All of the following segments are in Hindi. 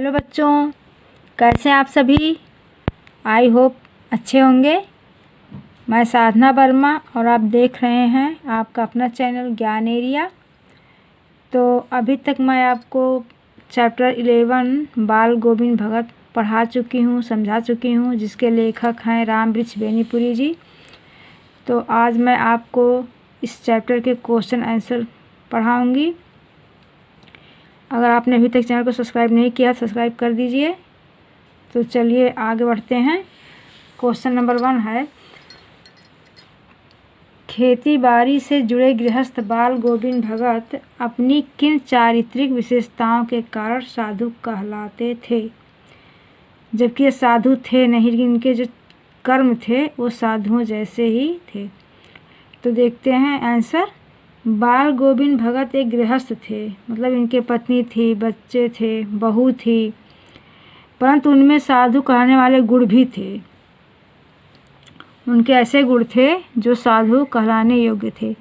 हेलो बच्चों, कैसे हैं आप सभी। आई होप अच्छे होंगे। मैं साधना वर्मा और आप देख रहे हैं आपका अपना चैनल ज्ञान एरिया। तो अभी तक मैं आपको चैप्टर 11 बाल गोविंद भगत पढ़ा चुकी हूँ, समझा चुकी हूँ, जिसके लेखक हैं रामवृक्ष बेनीपुरी जी। तो आज मैं आपको इस चैप्टर के क्वेश्चन आंसर पढ़ाऊँगी। अगर आपने अभी तक चैनल को सब्सक्राइब नहीं किया, सब्सक्राइब कर दीजिए। तो चलिए आगे बढ़ते हैं। क्वेश्चन नंबर 1 है, खेती बाड़ी से जुड़े गृहस्थ बाल गोविंद भगत अपनी किन चारित्रिक विशेषताओं के कारण साधु कहलाते थे। जबकि ये साधु थे नहीं, लेकिन इनके जो कर्म थे वो साधुओं जैसे ही थे। तो देखते हैं आंसर। बाल गोविंद भगत एक गृहस्थ थे, मतलब इनके पत्नी थी, बच्चे थे, बहू थी, परंतु उनमें साधु कहने वाले गुण भी थे। उनके ऐसे गुण थे जो साधु कहलाने योग्य थे।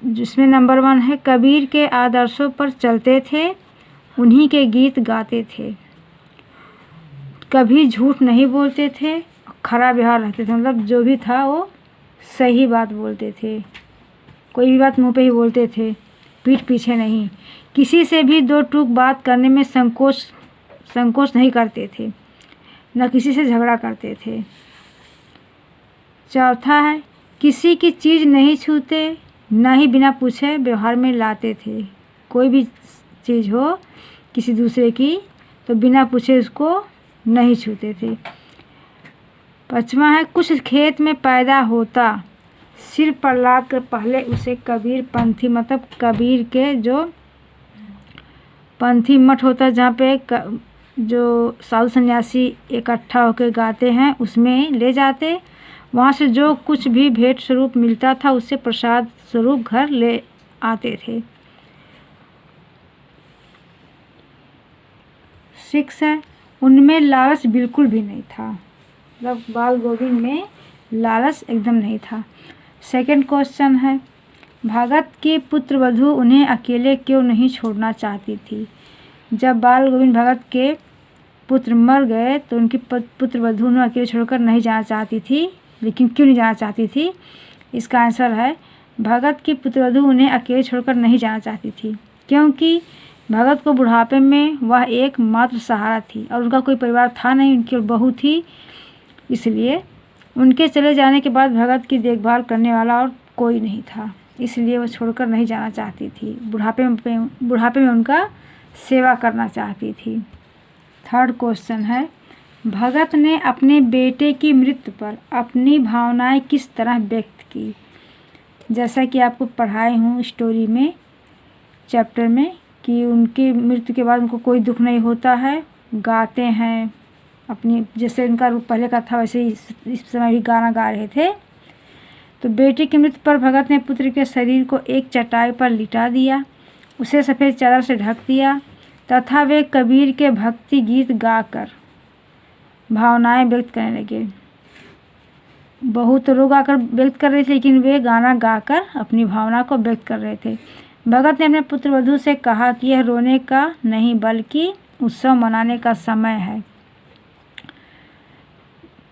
जिसमें नंबर 1 है, कबीर के आदर्शों पर चलते थे, उन्हीं के गीत गाते थे, कभी झूठ नहीं बोलते थे, खरा व्यवहार रखते थे, मतलब जो भी था वो सही बात बोलते थे, कोई भी बात मुंह पे ही बोलते थे, पीठ पीछे नहीं। किसी से भी दो टूक बात करने में संकोच नहीं करते थे, न किसी से झगड़ा करते थे। चौथा है, किसी की चीज़ नहीं छूते, न ही बिना पूछे व्यवहार में लाते थे। कोई भी चीज़ हो किसी दूसरे की तो बिना पूछे उसको नहीं छूते थे। 5वां है, कुछ खेत में पैदा होता, सिर पर लाद कर पहले उसे कबीर पंथी, मतलब कबीर के जो पंथी मठ होता है जहाँ पे जो साधु सन्यासी इकट्ठा होकर गाते हैं, उसमें ले जाते। वहाँ से जो कुछ भी भेंट स्वरूप मिलता था उससे प्रसाद स्वरूप घर ले आते थे। 6 है, उनमें लालच बिल्कुल भी नहीं था, मतलब बाल गोविंद में लालच एकदम नहीं था। सेकंड क्वेश्चन है, भगत की पुत्रवधू उन्हें अकेले क्यों नहीं छोड़ना चाहती थी। जब बाल गोविंद भगत के पुत्र मर गए तो उनकी पुत्रवधू उन्हें अकेले छोड़कर नहीं जाना चाहती थी। लेकिन क्यों नहीं जाना चाहती थी, इसका आंसर है, भगत की पुत्रवधू उन्हें अकेले छोड़कर नहीं जाना चाहती थी क्योंकि भगत को बुढ़ापे में वह एक मात्र सहारा थी और उनका कोई परिवार था नहीं, उनकी बहू थी। इसलिए उनके चले जाने के बाद भगत की देखभाल करने वाला और कोई नहीं था, इसलिए वो छोड़कर नहीं जाना चाहती थी। बुढ़ापे में उनका सेवा करना चाहती थी। थर्ड क्वेश्चन है, भगत ने अपने बेटे की मृत्यु पर अपनी भावनाएं किस तरह व्यक्त की। जैसा कि आपको पढ़ाई हूँ स्टोरी में, चैप्टर में, कि उनकी मृत्यु के बाद उनको कोई दुख नहीं होता है, गाते हैं अपनी, जैसे उनका रूप पहले का था वैसे ही इस समय भी गाना गा रहे थे। तो बेटे की मृत्यु पर भगत ने पुत्र के शरीर को एक चटाई पर लिटा दिया, उसे सफ़ेद चादर से ढक दिया तथा वे कबीर के भक्ति गीत गाकर भावनाएं व्यक्त करने लगे। बहुत लोग आकर व्यक्त कर रहे थे, लेकिन वे गाना गाकर अपनी भावना को व्यक्त कर रहे थे। भगत ने अपने पुत्रवधू से कहा कि यह रोने का नहीं बल्कि उत्सव मनाने का समय है।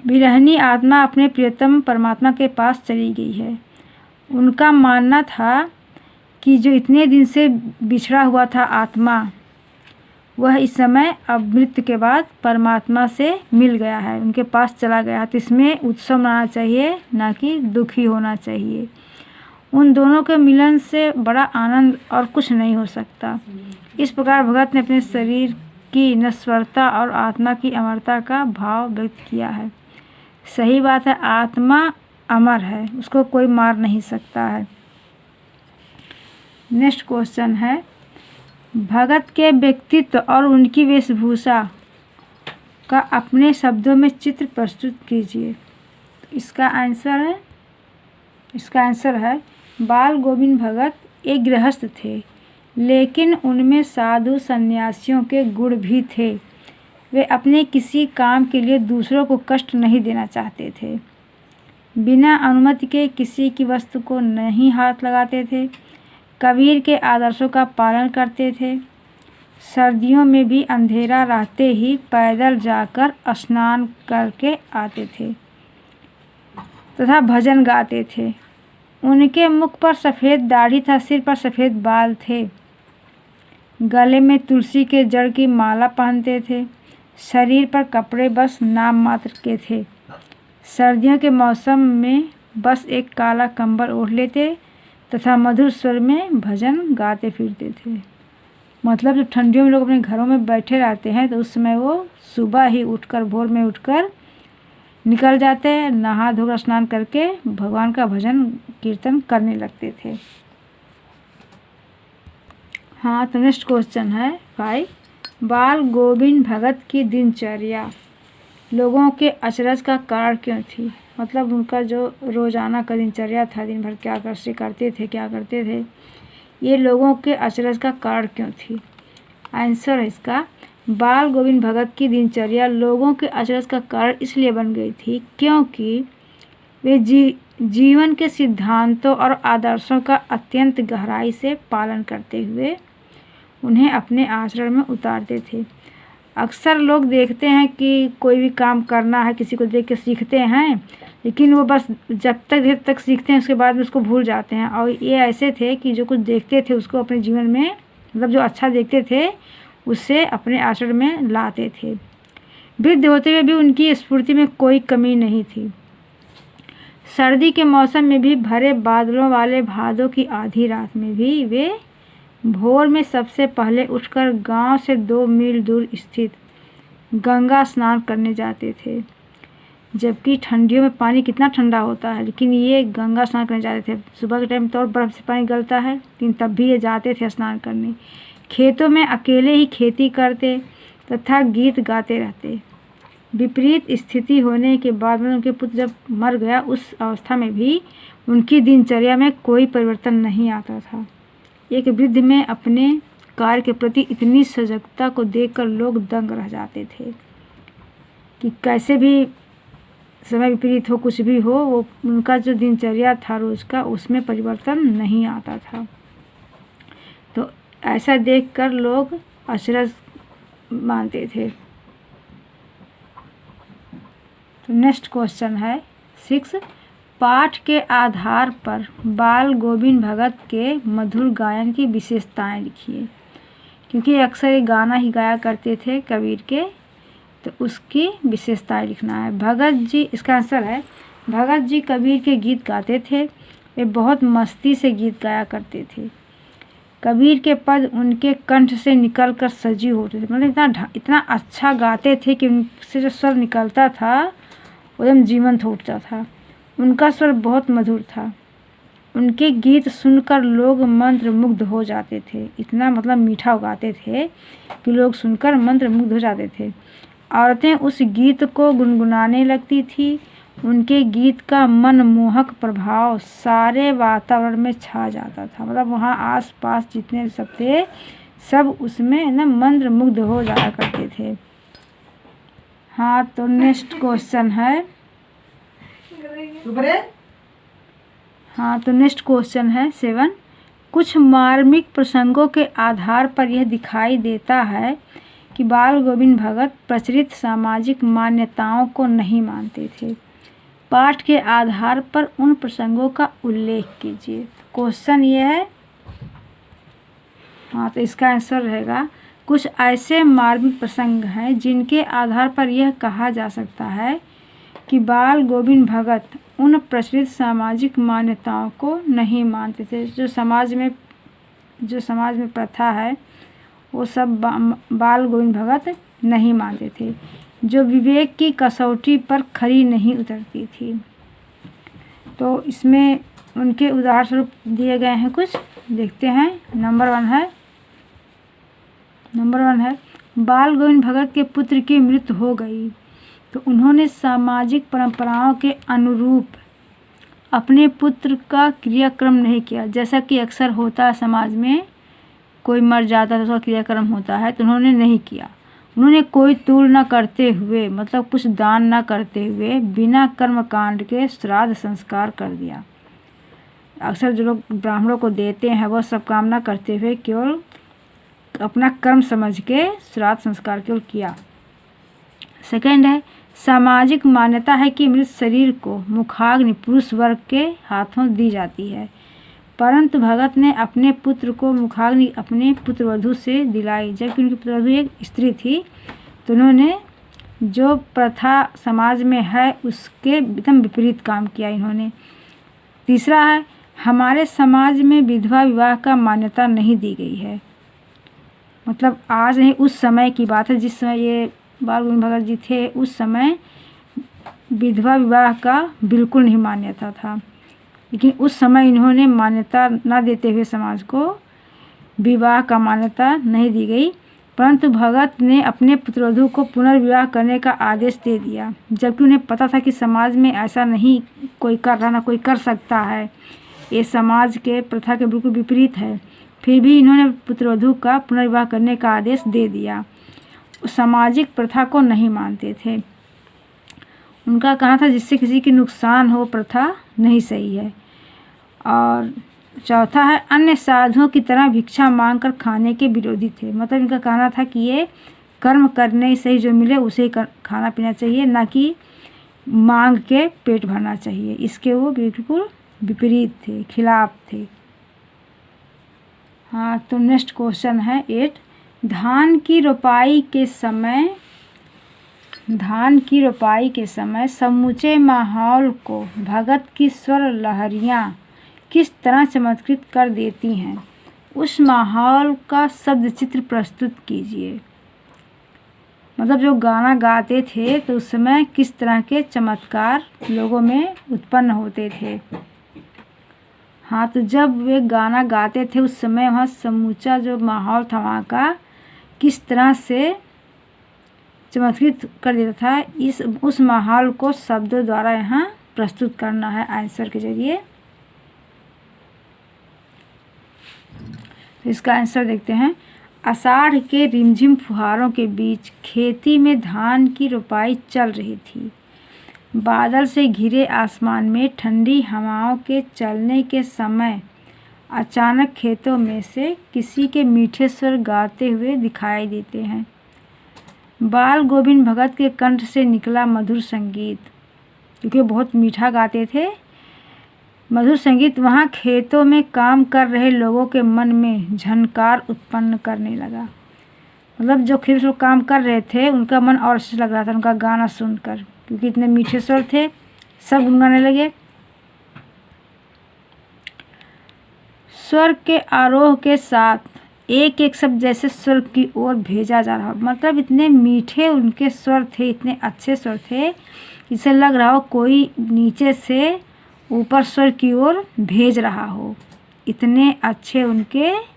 विरहनी आत्मा अपने प्रियतम परमात्मा के पास चली गई है। उनका मानना था कि जो इतने दिन से बिछड़ा हुआ था आत्मा, वह इस समय अब मृत्यु के बाद परमात्मा से मिल गया है, उनके पास चला गया। तो इसमें उत्सव मनाना चाहिए, ना कि दुखी होना चाहिए। उन दोनों के मिलन से बड़ा आनंद और कुछ नहीं हो सकता। इस प्रकार भगत ने अपने शरीर की नश्वरता और आत्मा की अमरता का भाव व्यक्त किया है। सही बात है, आत्मा अमर है, उसको कोई मार नहीं सकता है। नेक्स्ट क्वेश्चन है, भगत के व्यक्तित्व और उनकी वेशभूषा का अपने शब्दों में चित्र प्रस्तुत कीजिए। इसका आंसर है, बाल गोविंद भगत एक गृहस्थ थे, लेकिन उनमें साधु सन्यासियों के गुण भी थे। वे अपने किसी काम के लिए दूसरों को कष्ट नहीं देना चाहते थे, बिना अनुमति के किसी की वस्तु को नहीं हाथ लगाते थे, कबीर के आदर्शों का पालन करते थे, सर्दियों में भी अंधेरा रहते ही पैदल जाकर स्नान करके आते थे तथा भजन गाते थे। उनके मुख पर सफ़ेद दाढ़ी था, सिर पर सफ़ेद बाल थे, गले में तुलसी के जड़ की माला पहनते थे, शरीर पर कपड़े बस नाम मात्र के थे। सर्दियों के मौसम में बस एक काला कंबल ओढ़ लेते तथा मधुर स्वर में भजन गाते फिरते थे। मतलब जब ठंडियों में लोग अपने घरों में बैठे रहते हैं तो उस समय वो सुबह ही उठकर, भोर में उठकर निकल जाते, नहा धोकर स्नान करके भगवान का भजन कीर्तन करने लगते थे। हाँ, तो नेक्स्ट क्वेश्चन है 5। बाल गोविंद भगत की दिनचर्या लोगों के अचरज का कारण क्यों थी? मतलब उनका जो रोज़ाना का दिनचर्या था, दिन भर क्या करते थे, ये लोगों के अचरज का कारण क्यों थी? आंसर है इसका, बाल गोविंद भगत की दिनचर्या लोगों के अचरज का कारण इसलिए बन गई थी क्योंकि वे जीवन के सिद्धांतों और आदर्शों का अत्यंत गहराई से पालन करते हुए उन्हें अपने आचरण में उतारते थे। अक्सर लोग देखते हैं कि कोई भी काम करना है, किसी को देख के सीखते हैं, लेकिन वो बस जब तक सीखते हैं उसके बाद में उसको भूल जाते हैं। और ये ऐसे थे कि जो कुछ देखते थे उसको अपने जीवन में, मतलब जो अच्छा देखते थे उससे अपने आचरण में लाते थे। वृद्ध होते हुए भी उनकी स्फूर्ति में कोई कमी नहीं थी। सर्दी के मौसम में भी भरे बादलों वाले भादों की आधी रात में भी वे भोर में सबसे पहले उठकर गांव से 2 मील दूर स्थित गंगा स्नान करने जाते थे। जबकि ठंडियों में पानी कितना ठंडा होता है, लेकिन ये गंगा स्नान करने जाते थे। सुबह के टाइम तो और बर्फ़ से पानी गलता है, लेकिन तब भी ये जाते थे स्नान करने। खेतों में अकेले ही खेती करते तथा गीत गाते रहते। विपरीत स्थिति होने के बाद में उनके पुत्र जब मर गया, उस अवस्था में भी उनकी दिनचर्या में कोई परिवर्तन नहीं आता था। एक वृद्ध में अपने कार्य के प्रति इतनी सजगता को देखकर लोग दंग रह जाते थे कि कैसे भी समय विपरीत हो, कुछ भी हो, वो उनका जो दिनचर्या था रोज़ का, उसमें परिवर्तन नहीं आता था। तो ऐसा देखकर लोग अचरज मानते थे। तो नेक्स्ट क्वेश्चन है 6। पाठ के आधार पर बाल गोविंद भगत के मधुर गायन की विशेषताएं लिखिए। क्योंकि अक्सर ये गाना ही गाया करते थे कबीर के, तो उसकी विशेषताएं लिखना है। भगत जी, इसका आंसर है भगत जी कबीर के गीत गाते थे। वे बहुत मस्ती से गीत गाया करते थे। कबीर के पद उनके कंठ से निकलकर सजीव होते थे। मतलब इतना अच्छा गाते थे कि उनसे जो स्वर निकलता था वो एकदम जीवंत उठता था। उनका स्वर बहुत मधुर था। उनके गीत सुनकर लोग मंत्रमुग्ध हो जाते थे। इतना मतलब मीठा गाते थे कि लोग सुनकर मंत्रमुग्ध हो जाते थे। औरतें उस गीत को गुनगुनाने लगती थी। उनके गीत का मनमोहक प्रभाव सारे वातावरण में छा जाता था। मतलब वहाँ आस-पास जितने सब थे, सब उसमें ना मंत्रमुग्ध हो जाया करते थे। हाँ, तो नेक्स्ट क्वेश्चन है 7। कुछ मार्मिक प्रसंगों के आधार पर यह दिखाई देता है कि बाल गोविंद भगत प्रचलित सामाजिक मान्यताओं को नहीं मानते थे। पाठ के आधार पर उन प्रसंगों का उल्लेख कीजिए। क्वेश्चन ये है, हाँ, तो इसका आंसर रहेगा, कुछ ऐसे मार्मिक प्रसंग हैं जिनके आधार पर यह कहा जा सकता है कि बाल गोविंद भगत उन प्रचलित सामाजिक मान्यताओं को नहीं मानते थे। जो समाज में प्रथा है वो सब बाल गोविंद भगत नहीं मानते थे, जो विवेक की कसौटी पर खरी नहीं उतरती थी। तो इसमें उनके उदाहरण स्वरूप दिए गए हैं, कुछ देखते हैं। नंबर 1 है बाल गोविंद भगत के पुत्र की मृत्यु हो गई तो उन्होंने सामाजिक परंपराओं के अनुरूप अपने पुत्र का क्रियाक्रम नहीं किया। जैसा कि अक्सर होता है समाज में, कोई मर जाता है तो उसका क्रियाक्रम होता है, तो उन्होंने नहीं किया। उन्होंने कोई तूल न करते हुए, मतलब कुछ दान न करते हुए, बिना कर्मकांड के श्राद्ध संस्कार कर दिया। अक्सर जो लोग ब्राह्मणों को देते हैं वो सब काम न करते हुए केवल अपना कर्म समझ के श्राद्ध संस्कार केवल किया। सेकंड है, सामाजिक मान्यता है कि मृत शरीर को मुखाग्नि पुरुष वर्ग के हाथों दी जाती है, परंतु भगत ने अपने पुत्र को मुखाग्नि अपने पुत्रवधू से दिलाई, जबकि उनकी पुत्रवधू एक स्त्री थी। तो उन्होंने जो प्रथा समाज में है उसके एकदम विपरीत काम किया इन्होंने। तीसरा है, हमारे समाज में विधवा विवाह का मान्यता नहीं दी गई है। मतलब आज नहीं, उस समय की बात है जिस समय ये बाल गोविंद भगत जी थे, उस समय विधवा विवाह का बिल्कुल नहीं मान्यता था, लेकिन उस समय इन्होंने मान्यता न देते हुए समाज को विवाह का मान्यता नहीं दी गई, परंतु भगत ने अपने पुत्रवधू को पुनर्विवाह करने का आदेश दे दिया, जबकि उन्हें पता था कि समाज में ऐसा नहीं कोई कर रहा, ना कोई कर सकता है, ये समाज के प्रथा के बिल्कुल विपरीत है। फिर भी इन्होंने पुत्रवधू का पुनर्विवाह करने का आदेश दे दिया। सामाजिक प्रथा को नहीं मानते थे। उनका कहना था जिससे किसी की नुकसान हो प्रथा नहीं सही है। और चौथा है, अन्य साधुओं की तरह भिक्षा मांगकर खाने के विरोधी थे। मतलब इनका कहना था कि ये कर्म करने से ही जो मिले उसे ही खाना पीना चाहिए, ना कि मांग के पेट भरना चाहिए। इसके वो बिल्कुल विपरीत थे, खिलाफ थे। हाँ, तो नेक्स्ट क्वेश्चन है 8। धान की रोपाई के समय समूचे माहौल को भगत की स्वर लहरियाँ किस तरह चमत्कृत कर देती हैं? उस माहौल का शब्द चित्र प्रस्तुत कीजिए। मतलब जो गाना गाते थे तो उस समय किस तरह के चमत्कार लोगों में उत्पन्न होते थे। हाँ, तो जब वे गाना गाते थे उस समय वहाँ समूचा जो माहौल था वहाँ का किस तरह से चमत्कृत कर देता था, उस माहौल को शब्दों द्वारा यहाँ प्रस्तुत करना है आंसर के जरिए। तो इसका आंसर देखते हैं। आषाढ़ के रिमझिम फुहारों के बीच खेती में धान की रोपाई चल रही थी। बादल से घिरे आसमान में ठंडी हवाओं के चलने के समय अचानक खेतों में से किसी के मीठे स्वर गाते हुए दिखाई देते हैं। बाल गोविंद भगत के कंठ से निकला मधुर संगीत, क्योंकि बहुत मीठा गाते थे, मधुर संगीत वहाँ खेतों में काम कर रहे लोगों के मन में झनकार उत्पन्न करने लगा। मतलब जो खेत में काम कर रहे थे उनका मन और अच्छा लग रहा था उनका गाना सुनकर, क्योंकि इतने मीठे स्वर थे, सब गुनगुनाने लगे। स्वर के आरोह के साथ एक एक शब्द जैसे स्वर्ग की ओर भेजा जा रहा। मतलब इतने मीठे उनके स्वर थे, इतने अच्छे स्वर थे, इसे लग रहा हो कोई नीचे से ऊपर स्वर्ग की ओर भेज रहा हो। इतने अच्छे उनके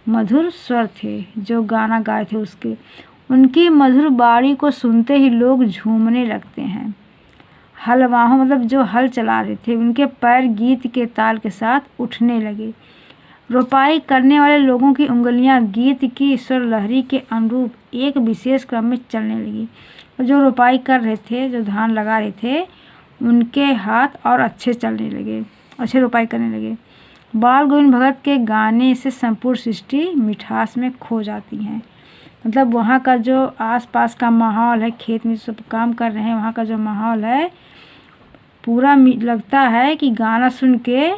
मधुर स्वर थे जो गाना गाए थे उसके। उनकी मधुर बाणी को सुनते ही लोग झूमने लगते हैं। हलवाहों मतलब जो हल चला रहे थे उनके पैर गीत के ताल के साथ उठने लगे। रोपाई करने वाले लोगों की उंगलियां गीत की स्वर लहरी के अनुरूप एक विशेष क्रम में चलने लगी। और जो रोपाई कर रहे थे, जो धान लगा रहे थे, उनके हाथ और अच्छे चलने लगे, अच्छे रोपाई करने लगे। बाल गोविंद भगत के गाने से संपूर्ण सृष्टि मिठास में खो जाती है। मतलब वहाँ का जो आसपास का माहौल है, खेत में सब काम कर रहे हैं, वहाँ का जो माहौल है पूरा लगता है कि गाना सुन के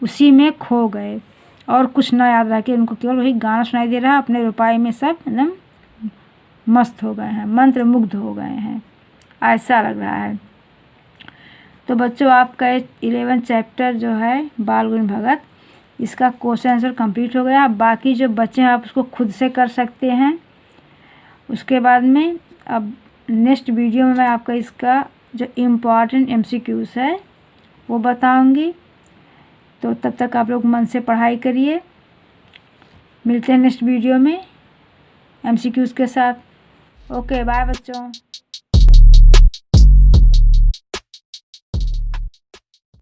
उसी में खो गए और कुछ ना याद रह के उनको केवल वही गाना सुनाई दे रहा है। अपने रोपाई में सब एकदम मस्त हो गए हैं, मंत्र मुग्ध हो गए हैं, ऐसा लग रहा है। तो बच्चों आपका 11 चैप्टर जो है बाल गोविंद भगत, इसका क्वेश्चन आंसर कंप्लीट हो गया। बाकी जो बच्चे हैं आप उसको खुद से कर सकते हैं। उसके बाद में अब नेक्स्ट वीडियो में मैं आपका इसका जो इम्पॉर्टेंट MCQs है वो बताऊंगी। तो तब तक आप लोग मन से पढ़ाई करिए। मिलते हैं नेक्स्ट वीडियो में MCQs के साथ। ओके, बाय बच्चों।